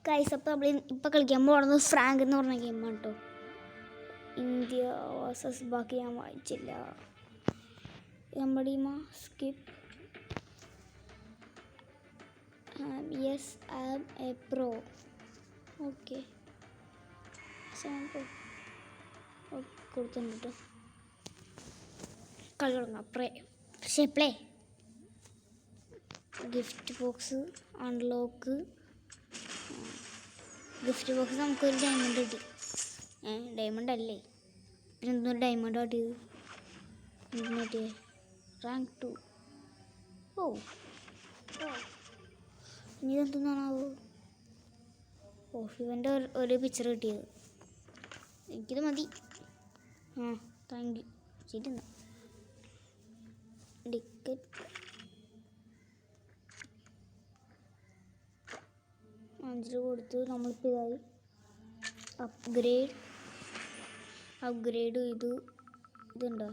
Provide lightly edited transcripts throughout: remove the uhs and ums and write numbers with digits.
Guys അപ്പോൾ നമ്മൾ ഇപ്പോൾ കളിക്കാൻ പോകുന്നത് ഫ്രാങ്ക് എന്ന് പറഞ്ഞ ഗെയിമാണ് കേട്ടോ. ഇന്ത്യ വേഴ്സസ് ബാക്കി ഞാൻ വായിച്ചില്ല. നമ്മുടെ സ്കിപ്പ്. Yes I am a pro. Okay കൊടുത്തിട്ടുണ്ട് കേട്ടോ. കളി തുടങ്ങാം. Play. Gift box unlock. Gift box നമുക്കൊരു ഡയമണ്ട് കിട്ടി. ഡയമണ്ട് അല്ലേ, പിന്നെ എന്തൊരു ഡയമണ്ട് കാട്ടിയത്. കിട്ടിയേ റാങ്ക് 2. ഇനി ഇതെന്താണാവോ. ഇവൻ്റെ ഒരു പിക്ചർ കിട്ടിയത്. എനിക്കിത് മതി. Thank you. ശരി എന്നാ. ടിക്കറ്റ് 5 കൊടുത്ത് നമ്മളിപ്പോൾ ഇതായി. അപ്ഗ്രേഡ് ഇതുണ്ടോ,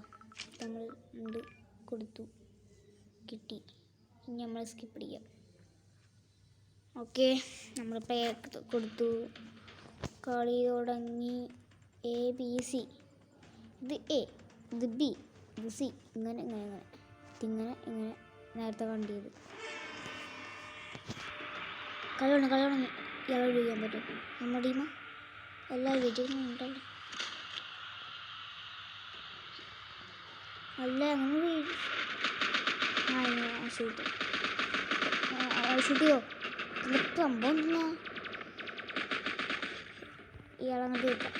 നമ്മൾ ഉണ്ട് കൊടുത്തു, കിട്ടി. ഇനി നമ്മൾ സ്കിപ്പ് ചെയ്യാം. ഓക്കെ, നമ്മളിപ്പോൾ കൊടുത്തു. കളി തുടങ്ങി. ABC. ഇത് A, ഇത് B, ഇത് C. ഇങ്ങനെ നേരത്തെ കണ്ടത്. കളി തുടങ്ങി. ഇയാളെ ഉപയോഗിക്കാൻ പറ്റും. നമ്മുടെ ടീം എല്ലാ വിജയം ഉണ്ടല്ലോ. അല്ല അങ്ങനെ ഷൂട്ട് ചെയ്യോ. ഇതിൽ സംഭവം എന്തിനാ ഇയാളെ കേൾക്കാം.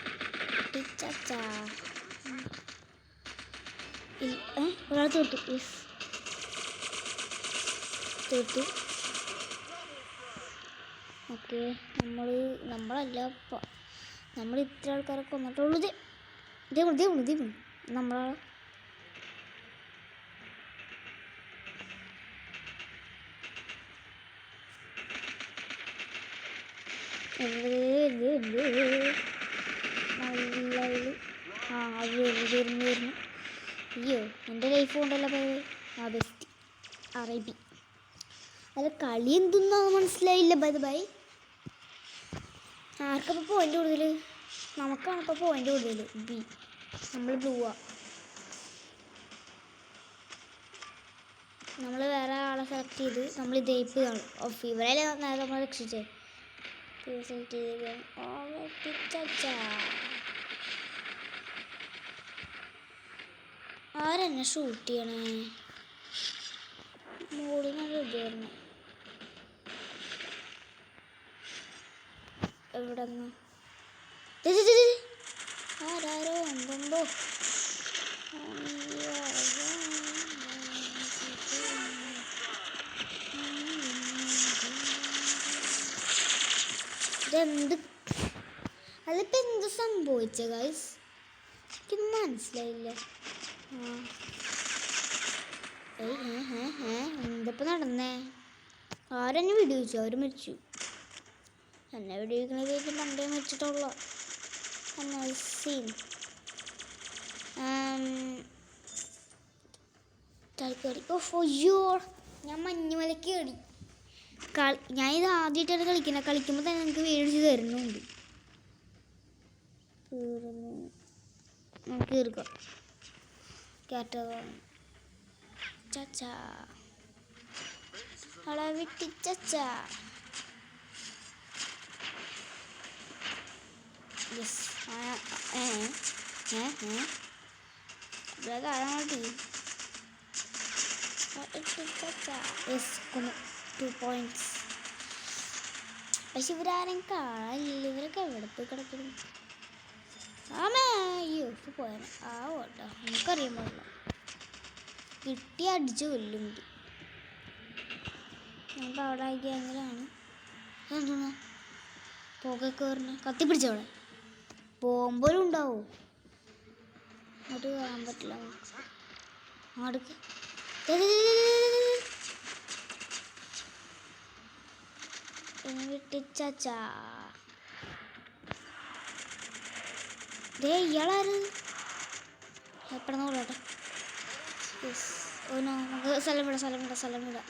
ഒരാൾ തീർത്തു. ഓക്കെ, നമ്മളല്ല നമ്മൾ ഇത്ര ആൾക്കാരൊക്കെ വന്നിട്ടുള്ളൂ. ഇതേ നമ്മളാണ്. വരുന്നു. അയ്യോ, എൻ്റെ ലൈഫ് കൊണ്ടല്ല പോയത്. ബെസ്റ്റ് അറബി. അല്ല, കളി എന്തൊന്നും മനസ്സിലായില്ല. ബൈ ആർക്കപ്പോൾ പോയിൻ്റ് കൂടുതൽ? നമുക്കാണ് ഇപ്പോൾ പോയിൻ്റ് കൂടുതൽ. ബി, നമ്മൾ ബ്ലൂവാ. നമ്മൾ വേറെ ആളെ സെലക്ട് ചെയ്ത് നമ്മൾ ഇതേപ്പ് കാണും. ഇവരല്ലേ നേരെ നമ്മൾ രക്ഷിച്ചേ. ആരെന്നെ ഷൂട്ട് ചെയ്യണേ? മോളിങ്ങനെ റെഡിയായിരുന്നു. എവിടെ ആരാരോ എന്തുണ്ടോ. ഇതെന്ത്? അതിപ്പോൾ എന്ത് സംഭവിച്ച ഗൈസ്? എനിക്ക് മനസ്സിലായില്ല. എന്തപ്പോൾ നടന്നേ? ആരെന്നെ വെടിവെച്ചു? അവർ മരിച്ചു. എന്നെ വെടിവെക്കുന്നത് പണ്ടേ മരിച്ചിട്ടുള്ള സീൻ. അയ്യോ, ഞാൻ മഞ്ഞുമലക്ക് കയറി. ഞാൻ ഇത് ആദ്യമായിട്ടാണ് കളിക്കുമ്പോൾ തന്നെ എനിക്ക് വീടിച്ച് തരുന്നുണ്ട്. നമുക്ക് കയറിക്കാം. ചച്ചാ വിട്ടി ചച്ചാ. യെസ്. Yes, 2 points. പക്ഷെ ഇവരാരും കാണാനില്ല. ഇവരൊക്കെ എവിടെ പോയി കിടക്കണം? അയ്യോ, പോയാൽ കേട്ടോ. നമുക്കറിയാൻ പാടില്ല. കിട്ടി അടിച്ച് കൊല്ലുണ്ട്. നമുക്ക് അവിടെ ഗ്യാങ്ങിലാണ്. അതെന്താ പുകയൊക്കെ പറഞ്ഞ് കത്തിപ്പിടിച്ചവിടെ പോകുമ്പോഴും ഉണ്ടാവോ? അങ്ങോട്ട് കയറാൻ പറ്റില്ല. അങ്ങോട്ട് വിട്ടിച്ചാ. ഇയാളാര് എപ്പോഴെന്ന് കൊള്ളട്ടെ. നമുക്ക് സ്ഥലം വിടാം.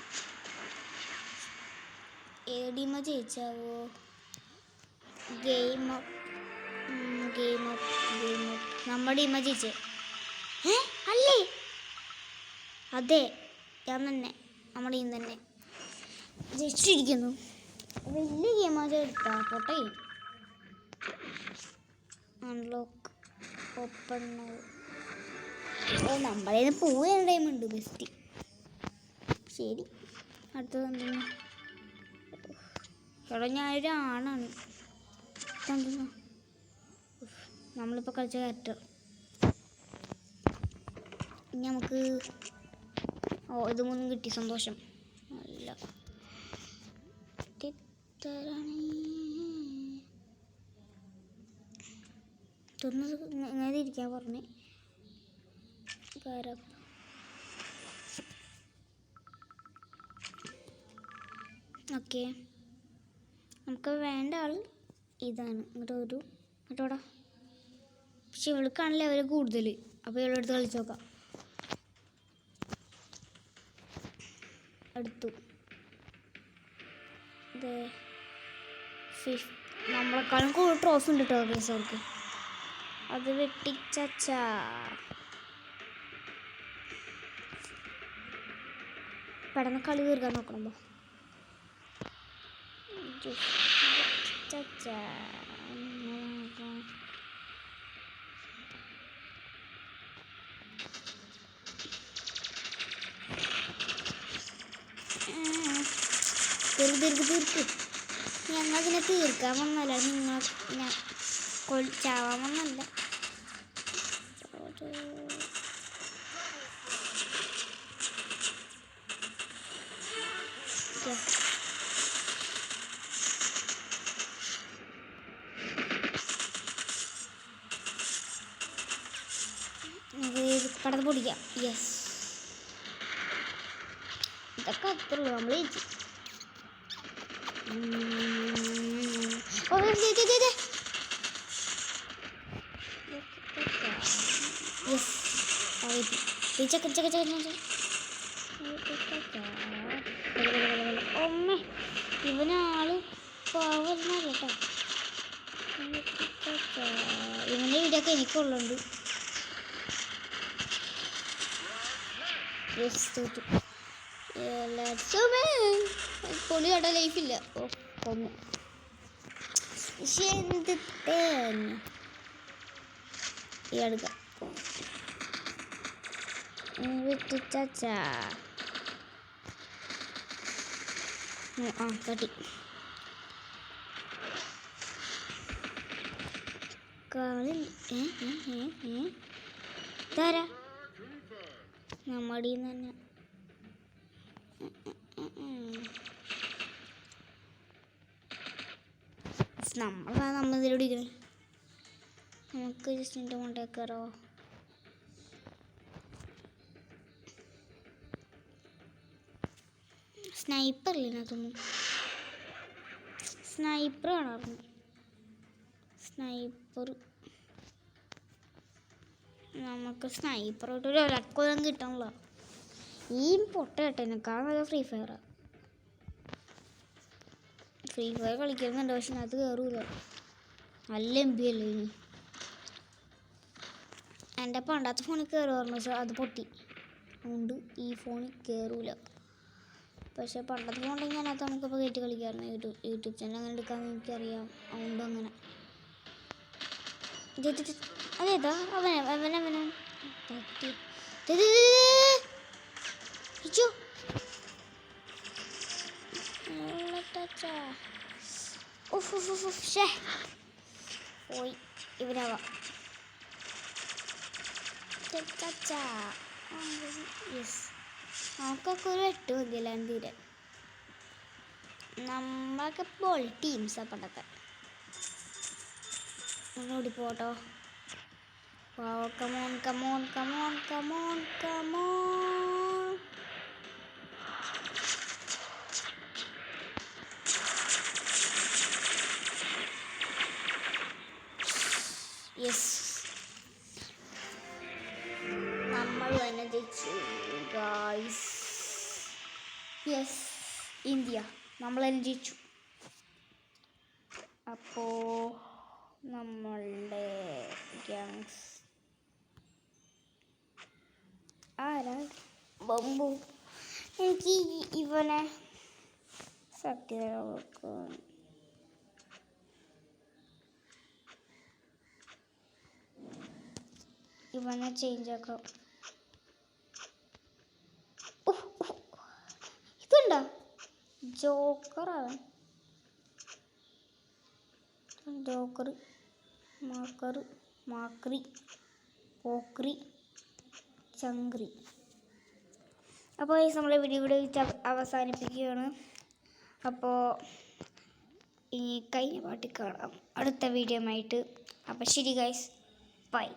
ഏത് ടീമാ ജയിച്ചാവോ? Game up game up game up. നമ്മുടെ ഇമ ജയിച്ചേ. അല്ലേ? അതെ, ഞാൻ തന്നെ, നമ്മുടെ ടീം തന്നെ ജയിച്ചിരിക്കുന്നു. വലിയ ഗെയിമാണ് എടുത്താ പോട്ടെ. Unlock open. ഓ, നമ്മളെ പോവുന്ന ടൈമുണ്ട് ബെസ്റ്റ്. ശരി, അടുത്തത് എന്തെന്ന്? എടാ, ഞാനൊരു ആണാണ്. എന്തെന്നാ നമ്മളിപ്പോൾ കളിച്ച ക്യാരക്ടർ. ഇനി നമുക്ക് ഇത് മൂന്നും കിട്ടി, സന്തോഷം. അല്ല, ഇങ്ങനെ ഇരിക്കാൻ പറഞ്ഞേ. ഓക്കെ, നമുക്ക് വേണ്ട ആൾ ഇതാണ്. കേട്ടോടാ. പക്ഷെ ഇവൾക്കാണല്ലേ അവർ കൂടുതൽ. അപ്പോൾ ഇവളെടുത്ത് കളിച്ച് നോക്കാം. അടുത്തു നമ്മളെക്കാളും കൂടുതൽ ട്രോഫി ഉണ്ട് കേട്ടോ ഗൈസ് അവർക്ക്. അത് വെട്ടിച്ചാ. പെട്ടെന്ന് കളി തീർക്കാൻ നോക്കണമ്പോ. തീർക്ക്. ഞങ്ങളതിനെ തീർക്കാൻ വന്നല്ല, നിങ്ങൾ ചാവാൻ വന്നല്ല. പടത്ത് പൊടിക്കാം. യെസ്, ഇതൊക്കെ അത്രയുള്ളൂ. നമ്മൾ ജയിച്ചു. ഇവനാള് പാവല്ല കേട്ടോ. ഇവന്റെ വീടൊക്കെ എനിക്കുള്ളുണ്ട്. പൊളി കട ലൈഫില്ല. ഓ, കൊന്നു. പക്ഷെ എന്ത് തന്നെ ഈ അടുക്ക വെട്ടിച്ചാ. കട്ടി കാളിൽ തരാ നമ്മുടെ തന്നെ. നമ്മളിതിലൂടെ ഇരിക്കണേ. നമുക്ക് ജസ്റ്റ് എൻ്റെ കൊണ്ടേക്കാറോ. സ്നൈപ്പർ ഇല്ല അതൊന്നും. സ്നൈപ്പർ കാണാറുണ്ട്. സ്നൈപ്പർ നമുക്ക് സ്നൈപ്പറോട്ട് ഒരു ഒരക്കൊല്ലം കിട്ടണല്ലോ. ഈ പൊട്ട കേട്ടതിനേക്കാൾ നല്ല ഫ്രീ ഫയറാണ്. ഫ്രീ ഫയർ കളിക്കുന്നുണ്ട്, പക്ഷെ അത് കയറൂല. നല്ല MB അല്ലേ ഇനി. എൻ്റെ പണ്ടാത്ത ഫോണിൽ കയറുമായിരുന്നു, പക്ഷെ അത് പൊട്ടി. അതുകൊണ്ട് ഈ ഫോണിൽ കയറൂല. പക്ഷെ പണ്ടത്തെ ഫോണിൽ ഞാനകത്ത് നമുക്കിപ്പോൾ കയറ്റി കളിക്കാമായിരുന്നു. യൂട്യൂബ് ചാനൽ അങ്ങനെ എടുക്കാമെന്ന് എനിക്കറിയാം. അതുകൊണ്ട് അങ്ങനെ അതേതാ അവനെ പോയി ഇവനാവാം. യെസ്, നമുക്കൊക്കെ ഒരു 8 മതിയല്ലാണ്ട് തീരാൻ. നമ്മളൊക്കെ ബോൾ ടീംസാണ് പണ്ടത്തെ. ഓടിപ്പോട്ടോ. കമോൺ. യെസ്, നമ്മൾ തന്നെ ജയിച്ചു ഗായ്സ്. യെസ്, ഇന്ത്യ നമ്മൾ തന്നെ ജയിച്ചു. അപ്പോൾ നമ്മളുടെ ഗ്യാങ്സ് ആരാ ബംബു. എനിക്ക് ഇവനെ സത്യം ഇവനെ ചേഞ്ച് ആക്കാം. ഇതുണ്ടോ ജോക്കറാവൻ? ജോക്കർ, മാക്കർ, മാക്രി, പോക്രി, ചങ്ക്രി. അപ്പോൾ ഈ നമ്മളെ വീഡിയോ ഇവിടെ അവസാനിപ്പിക്കുകയാണ്. അപ്പോൾ ഈ കഴിഞ്ഞ പാട്ട് കാണാം അടുത്ത വീഡിയോ ആയിട്ട്. അപ്പോൾ ശരി ഗൈസ്, ബൈ.